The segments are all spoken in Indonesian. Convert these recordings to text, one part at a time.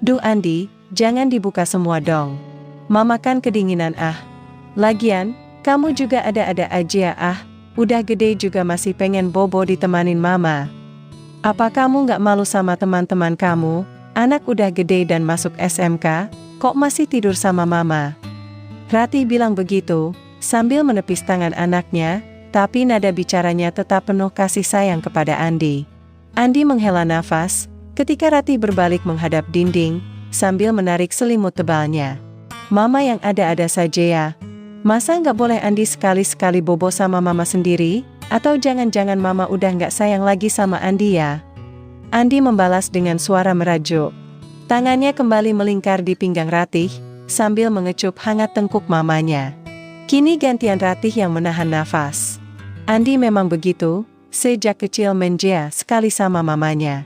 Duh Andi, jangan dibuka semua dong. Mama kan kedinginan ah. Lagian, kamu juga ada-ada aja ah. Udah gede juga masih pengen bobo ditemanin mama. Apa kamu gak malu sama teman-teman kamu? Anak udah gede dan masuk SMK, kok masih tidur sama mama? Rati bilang begitu, sambil menepis tangan anaknya, tapi nada bicaranya tetap penuh kasih sayang kepada Andi. Andi menghela nafas, ketika Rati berbalik menghadap dinding, sambil menarik selimut tebalnya. Mama yang ada-ada saja ya. Masa nggak boleh Andi sekali-sekali bobo sama mama sendiri? Atau jangan-jangan mama udah nggak sayang lagi sama Andi ya? Andi membalas dengan suara merajuk. Tangannya kembali melingkar di pinggang Ratih, sambil mengecup hangat tengkuk mamanya. Kini gantian Ratih yang menahan nafas. Andi memang begitu, sejak kecil manja sekali sama mamanya.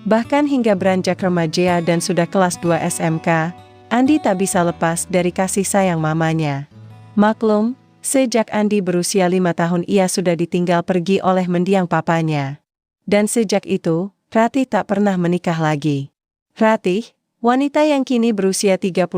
Bahkan hingga beranjak remaja dan sudah kelas 2 SMK, Andi tak bisa lepas dari kasih sayang mamanya. Maklum, sejak Andi berusia 5 tahun ia sudah ditinggal pergi oleh mendiang papanya. Dan sejak itu, Ratih tak pernah menikah lagi. Ratih, wanita yang kini berusia 38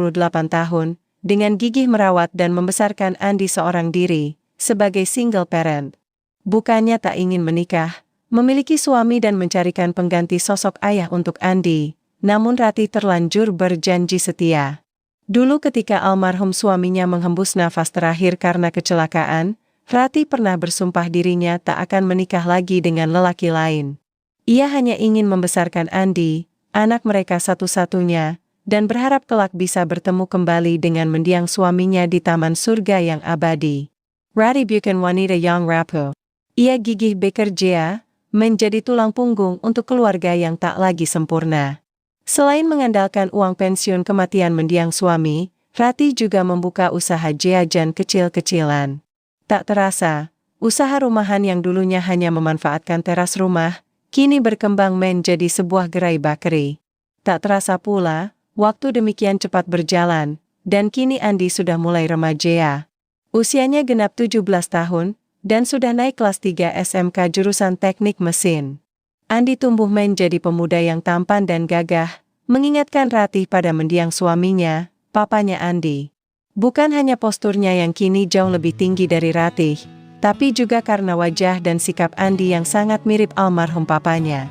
tahun, dengan gigih merawat dan membesarkan Andi seorang diri, sebagai single parent. Bukannya tak ingin menikah, memiliki suami dan mencarikan pengganti sosok ayah untuk Andi, namun Ratih terlanjur berjanji setia. Dulu ketika almarhum suaminya menghembus nafas terakhir karena kecelakaan, Ratih pernah bersumpah dirinya tak akan menikah lagi dengan lelaki lain. Ia hanya ingin membesarkan Andi, anak mereka satu-satunya, dan berharap kelak bisa bertemu kembali dengan mendiang suaminya di taman surga yang abadi. Ratih bukan wanita yang rapuh. Ia gigih bekerja, menjadi tulang punggung untuk keluarga yang tak lagi sempurna. Selain mengandalkan uang pensiun kematian mendiang suami, Ratih juga membuka usaha jajan kecil-kecilan. Tak terasa, usaha rumahan yang dulunya hanya memanfaatkan teras rumah, kini berkembang menjadi sebuah gerai bakery. Tak terasa pula, waktu demikian cepat berjalan, dan kini Andi sudah mulai remaja. Usianya genap 17 tahun, dan sudah naik kelas 3 SMK jurusan teknik mesin. Andi tumbuh menjadi pemuda yang tampan dan gagah, mengingatkan Ratih pada mendiang suaminya, papanya Andi. Bukan hanya posturnya yang kini jauh lebih tinggi dari Ratih, tapi juga karena wajah dan sikap Andi yang sangat mirip almarhum papanya.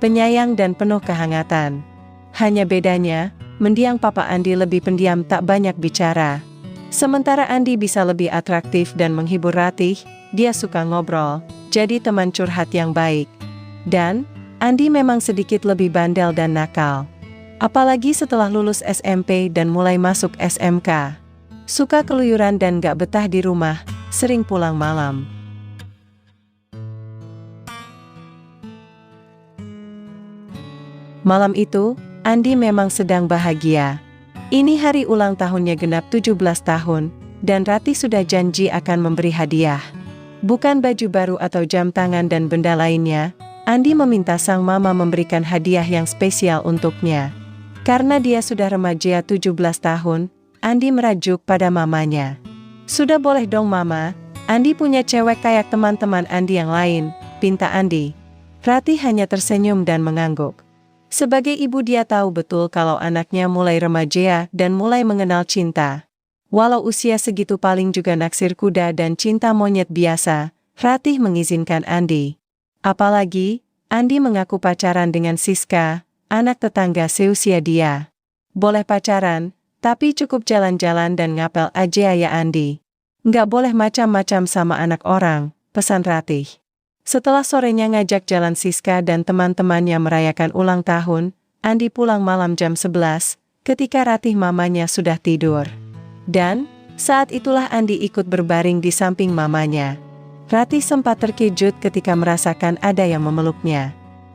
Penyayang dan penuh kehangatan. Hanya bedanya, mendiang papa Andi lebih pendiam tak banyak bicara. Sementara Andi bisa lebih atraktif dan menghibur Ratih, dia suka ngobrol, jadi teman curhat yang baik. Dan, Andi memang sedikit lebih bandel dan nakal. Apalagi setelah lulus SMP dan mulai masuk SMK. Suka keluyuran dan gak betah di rumah, sering pulang malam. Malam itu, Andi memang sedang bahagia. Ini hari ulang tahunnya genap 17 tahun, dan Ratih sudah janji akan memberi hadiah. Bukan baju baru atau jam tangan dan benda lainnya, Andi meminta sang mama memberikan hadiah yang spesial untuknya. Karena dia sudah remaja 17 tahun, Andi merajuk pada mamanya. Sudah boleh dong mama, Andi punya cewek kayak teman-teman Andi yang lain, pinta Andi. Ratih hanya tersenyum dan mengangguk. Sebagai ibu dia tahu betul kalau anaknya mulai remaja dan mulai mengenal cinta. Walau usia segitu paling juga naksir kuda dan cinta monyet biasa, Ratih mengizinkan Andi. Apalagi, Andi mengaku pacaran dengan Siska, anak tetangga seusia dia. Boleh pacaran, tapi cukup jalan-jalan dan ngapel aja ya Andi. Nggak boleh macam-macam sama anak orang, pesan Ratih. Setelah sorenya ngajak jalan Siska dan teman-temannya merayakan ulang tahun, Andi pulang malam jam 11, ketika Ratih mamanya sudah tidur. Dan, saat itulah Andi ikut berbaring di samping mamanya. Ratih sempat terkejut ketika merasakan ada yang memeluknya.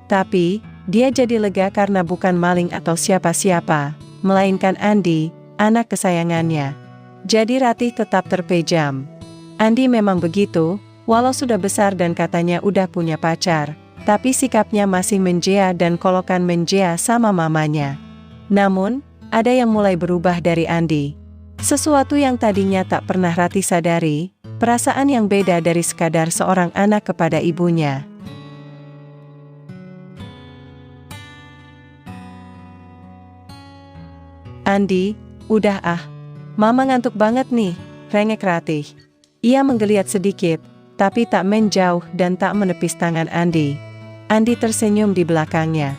Tapi, dia jadi lega karena bukan maling atau siapa-siapa, melainkan Andi, anak kesayangannya. Jadi Ratih tetap terpejam. Andi memang begitu, walau sudah besar dan katanya udah punya pacar, tapi sikapnya masih menjea dan kolokan menjea sama mamanya. Namun, ada yang mulai berubah dari Andi. Sesuatu yang tadinya tak pernah Ratih sadari, perasaan yang beda dari sekadar seorang anak kepada ibunya. Andi, udah ah. Mama ngantuk banget nih, rengek Ratih. Ia menggeliat sedikit, tapi tak menjauh dan tak menepis tangan Andi. Andi tersenyum di belakangnya.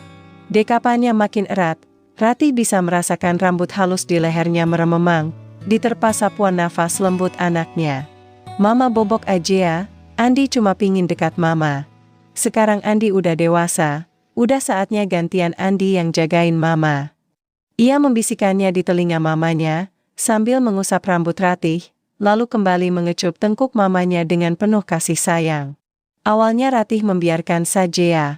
Dekapannya makin erat, Ratih bisa merasakan rambut halus di lehernya merememang, diterpa sapuan nafas lembut anaknya. Mama bobok aja ya, Andi cuma pingin dekat mama. Sekarang Andi udah dewasa, udah saatnya gantian Andi yang jagain mama. Ia membisikannya di telinga mamanya, sambil mengusap rambut Ratih, lalu kembali mengecup tengkuk mamanya dengan penuh kasih sayang. Awalnya Ratih membiarkan saja ya.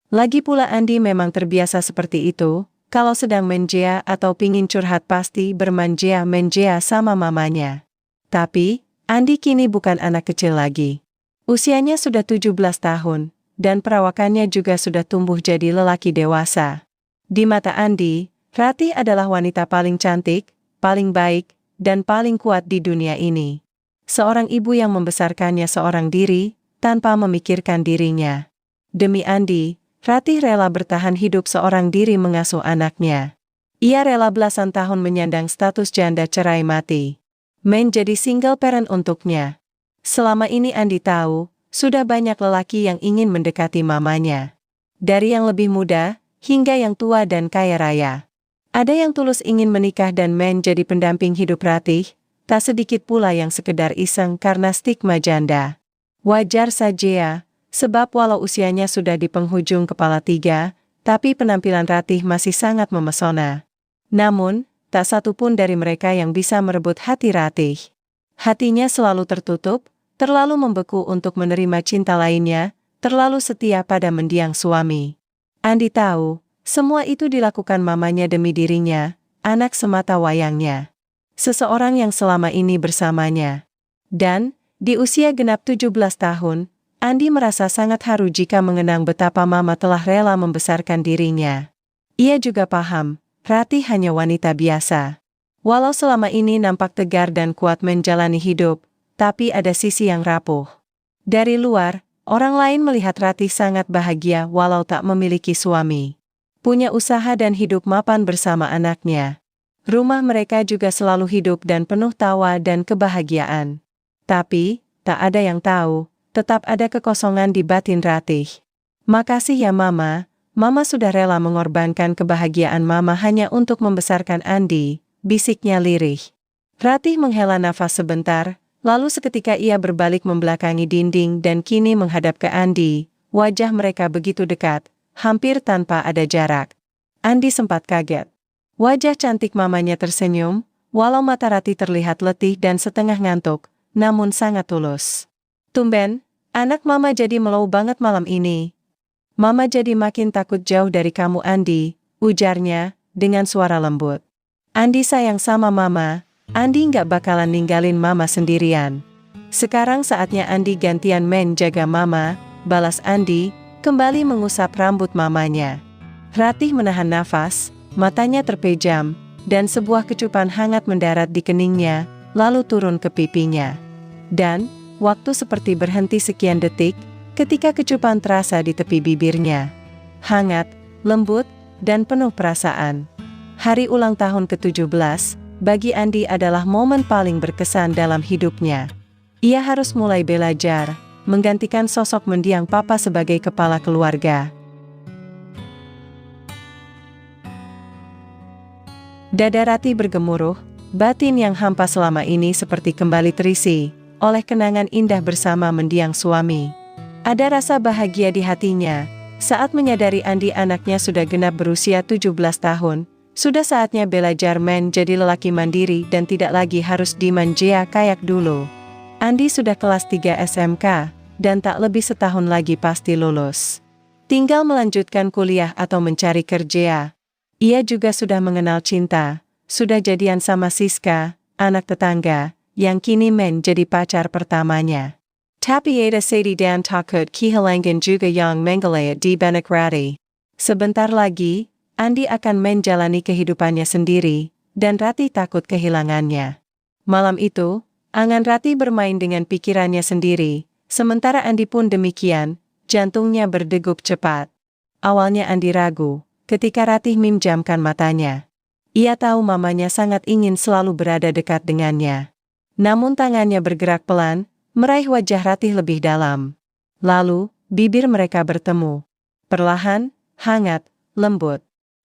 Lagi pula Andi memang terbiasa seperti itu, kalau sedang menjea atau pingin curhat pasti bermanja-menjea sama mamanya. Tapi, Andi kini bukan anak kecil lagi. Usianya sudah 17 tahun, dan perawakannya juga sudah tumbuh jadi lelaki dewasa. Di mata Andi, Ratih adalah wanita paling cantik, paling baik, dan paling kuat di dunia ini. Seorang ibu yang membesarkannya seorang diri, tanpa memikirkan dirinya. Demi Andi, Ratih rela bertahan hidup seorang diri mengasuh anaknya. Ia rela belasan tahun menyandang status janda cerai mati. Menjadi single parent untuknya. Selama ini Andi tahu, sudah banyak lelaki yang ingin mendekati mamanya. Dari yang lebih muda, hingga yang tua dan kaya raya. Ada yang tulus ingin menikah dan menjadi pendamping hidup Ratih, tak sedikit pula yang sekedar iseng karena stigma janda. Wajar saja ya, sebab walau usianya sudah di penghujung kepala 3, tapi penampilan Ratih masih sangat memesona. Namun, tak satu pun dari mereka yang bisa merebut hati Ratih. Hatinya selalu tertutup, terlalu membeku untuk menerima cinta lainnya, terlalu setia pada mendiang suami. Andi tahu, semua itu dilakukan mamanya demi dirinya, anak semata wayangnya. Seseorang yang selama ini bersamanya. Dan, di usia genap 17 tahun, Andi merasa sangat haru jika mengenang betapa mama telah rela membesarkan dirinya. Ia juga paham, Ratih hanya wanita biasa. Walau selama ini nampak tegar dan kuat menjalani hidup, tapi ada sisi yang rapuh. Dari luar, orang lain melihat Ratih sangat bahagia walau tak memiliki suami. Punya usaha dan hidup mapan bersama anaknya. Rumah mereka juga selalu hidup dan penuh tawa dan kebahagiaan. Tapi, tak ada yang tahu, tetap ada kekosongan di batin Ratih. Makasih ya mama, mama sudah rela mengorbankan kebahagiaan mama hanya untuk membesarkan Andi, bisiknya lirih. Ratih menghela nafas sebentar, lalu seketika ia berbalik membelakangi dinding dan kini menghadap ke Andi, wajah mereka begitu dekat. Hampir tanpa ada jarak. Andi sempat kaget. Wajah cantik mamanya tersenyum, walau mata Ratih terlihat letih dan setengah ngantuk, namun sangat tulus. Tumben, anak mama jadi melow banget malam ini. Mama jadi makin takut jauh dari kamu Andi, ujarnya, dengan suara lembut. Andi sayang sama mama, Andi nggak bakalan ninggalin mama sendirian. Sekarang saatnya Andi gantian menjaga mama, balas Andi, kembali mengusap rambut mamanya. Ratih menahan nafas, matanya terpejam, dan sebuah kecupan hangat mendarat di keningnya, lalu turun ke pipinya. Dan, waktu seperti berhenti sekian detik, ketika kecupan terasa di tepi bibirnya. Hangat, lembut, dan penuh perasaan. Hari ulang tahun ke-17, bagi Andi adalah momen paling berkesan dalam hidupnya. Ia harus mulai belajar, menggantikan sosok mendiang papa sebagai kepala keluarga. Dada Ratih bergemuruh, batin yang hampa selama ini seperti kembali terisi oleh kenangan indah bersama mendiang suami. Ada rasa bahagia di hatinya, saat menyadari Andi anaknya sudah genap berusia 17 tahun, sudah saatnya belajar menjadi lelaki mandiri dan tidak lagi harus dimanja kayak dulu. Andi sudah kelas 3 SMK, dan tak lebih setahun lagi pasti lulus. Tinggal melanjutkan kuliah atau mencari kerja. Ia juga sudah mengenal cinta, sudah jadian sama Siska, anak tetangga, yang kini menjadi pacar pertamanya. Tapi ada Sadie dan takut kehilangan juga yang menggeliat di benak Ratih. Sebentar lagi, Andi akan menjalani kehidupannya sendiri, dan Ratih takut kehilangannya. Malam itu, angan Ratih bermain dengan pikirannya sendiri, sementara Andi pun demikian, jantungnya berdegup cepat. Awalnya Andi ragu, ketika Ratih memejamkan matanya. Ia tahu mamanya sangat ingin selalu berada dekat dengannya. Namun tangannya bergerak pelan, meraih wajah Ratih lebih dalam. Lalu, bibir mereka bertemu. Perlahan, hangat, lembut.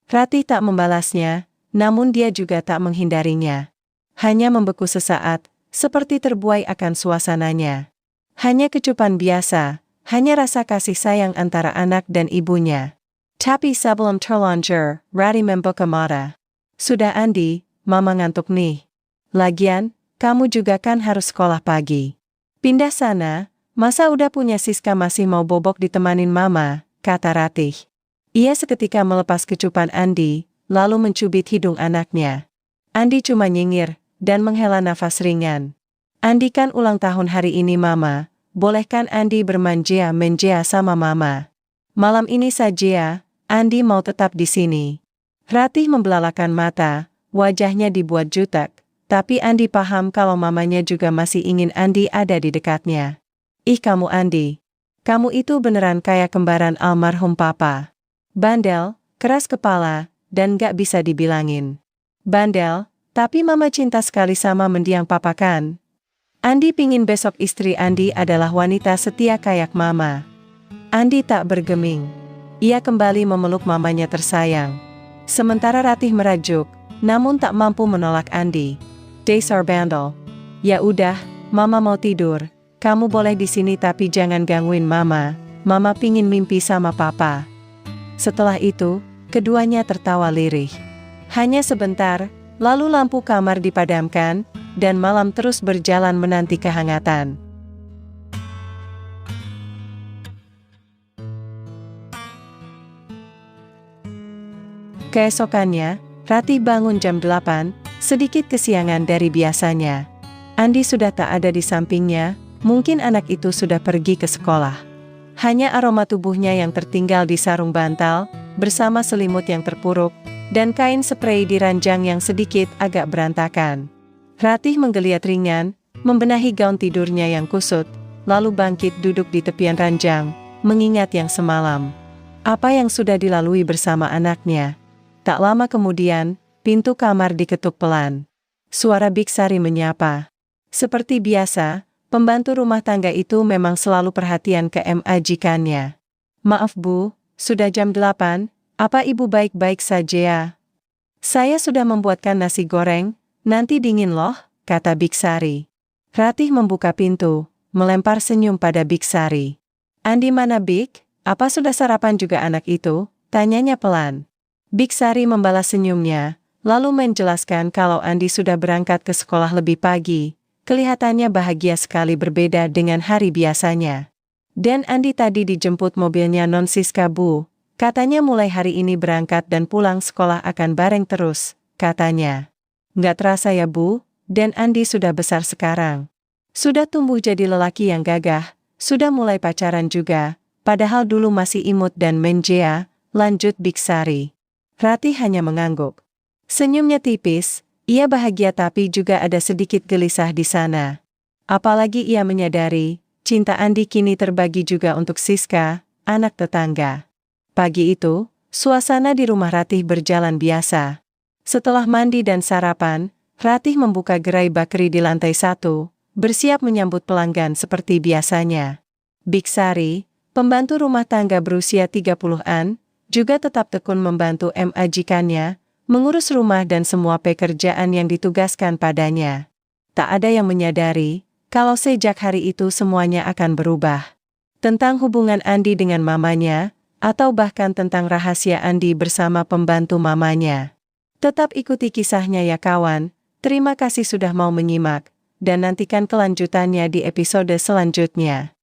Ratih tak membalasnya, namun dia juga tak menghindarinya. Hanya membeku sesaat, seperti terbuai akan suasananya. Hanya kecupan biasa, hanya rasa kasih sayang antara anak dan ibunya. Tapi sebelum terlanjur, Ratih membuka mata. Sudah Andi, mama ngantuk nih. Lagian, kamu juga kan harus sekolah pagi. Pindah sana, masa udah punya Siska masih mau bobok ditemanin mama, kata Ratih. Ia seketika melepas kecupan Andi, lalu mencubit hidung anaknya. Andi cuma nyengir, dan menghela nafas ringan. Andi kan ulang tahun hari ini mama, bolehkan Andi bermanja-manja sama mama? Malam ini saja, Andi mau tetap di sini. Ratih membelalakan mata, wajahnya dibuat jutek, tapi Andi paham kalau mamanya juga masih ingin Andi ada di dekatnya. Ih kamu Andi, kamu itu beneran kayak kembaran almarhum papa. Bandel, keras kepala, dan gak bisa dibilangin. Bandel, tapi mama cinta sekali sama mendiang papa kan? Andi pingin besok istri Andi adalah wanita setia kayak mama. Andi tak bergeming. Ia kembali memeluk mamanya tersayang. Sementara Ratih merajuk, namun tak mampu menolak Andi. Dasar bandel. Ya udah, mama mau tidur. Kamu boleh di sini tapi jangan gangguin mama. Mama pingin mimpi sama papa. Setelah itu, keduanya tertawa lirih. Hanya sebentar, lalu lampu kamar dipadamkan, dan malam terus berjalan menanti kehangatan. Keesokannya, Ratih bangun jam 8, sedikit kesiangan dari biasanya. Andi sudah tak ada di sampingnya, mungkin anak itu sudah pergi ke sekolah. Hanya aroma tubuhnya yang tertinggal di sarung bantal, bersama selimut yang terpuruk, dan kain sprei di ranjang yang sedikit agak berantakan. Ratih menggeliat ringan, membenahi gaun tidurnya yang kusut, lalu bangkit duduk di tepian ranjang, mengingat yang semalam. Apa yang sudah dilalui bersama anaknya. Tak lama kemudian, pintu kamar diketuk pelan. Suara Biksari menyapa. Seperti biasa, pembantu rumah tangga itu memang selalu perhatian ke majikannya. Maaf Bu, sudah jam 8, apa Ibu baik-baik saja ya? Saya sudah membuatkan nasi goreng, nanti dingin loh, kata Biksari. Ratih membuka pintu, melempar senyum pada Biksari. Andi mana Bik? Apa sudah sarapan juga anak itu? Tanyanya pelan. Biksari membalas senyumnya, lalu menjelaskan kalau Andi sudah berangkat ke sekolah lebih pagi. Kelihatannya bahagia sekali berbeda dengan hari biasanya. Dan Andi tadi dijemput mobilnya Non Siska Bu. Katanya mulai hari ini berangkat dan pulang sekolah akan bareng terus, katanya. Nggak terasa ya Bu, dan Andi sudah besar sekarang. Sudah tumbuh jadi lelaki yang gagah, sudah mulai pacaran juga, padahal dulu masih imut dan manja, lanjut Biksari. Ratih hanya mengangguk. Senyumnya tipis, ia bahagia tapi juga ada sedikit gelisah di sana. Apalagi ia menyadari, cinta Andi kini terbagi juga untuk Siska, anak tetangga. Pagi itu, suasana di rumah Ratih berjalan biasa. Setelah mandi dan sarapan, Ratih membuka gerai bakery di lantai 1, bersiap menyambut pelanggan seperti biasanya. Biksari, pembantu rumah tangga berusia 30-an, juga tetap tekun membantu majikannya, mengurus rumah dan semua pekerjaan yang ditugaskan padanya. Tak ada yang menyadari, kalau sejak hari itu semuanya akan berubah. Tentang hubungan Andi dengan mamanya, atau bahkan tentang rahasia Andi bersama pembantu mamanya. Tetap ikuti kisahnya ya kawan, terima kasih sudah mau menyimak, dan nantikan kelanjutannya di episode selanjutnya.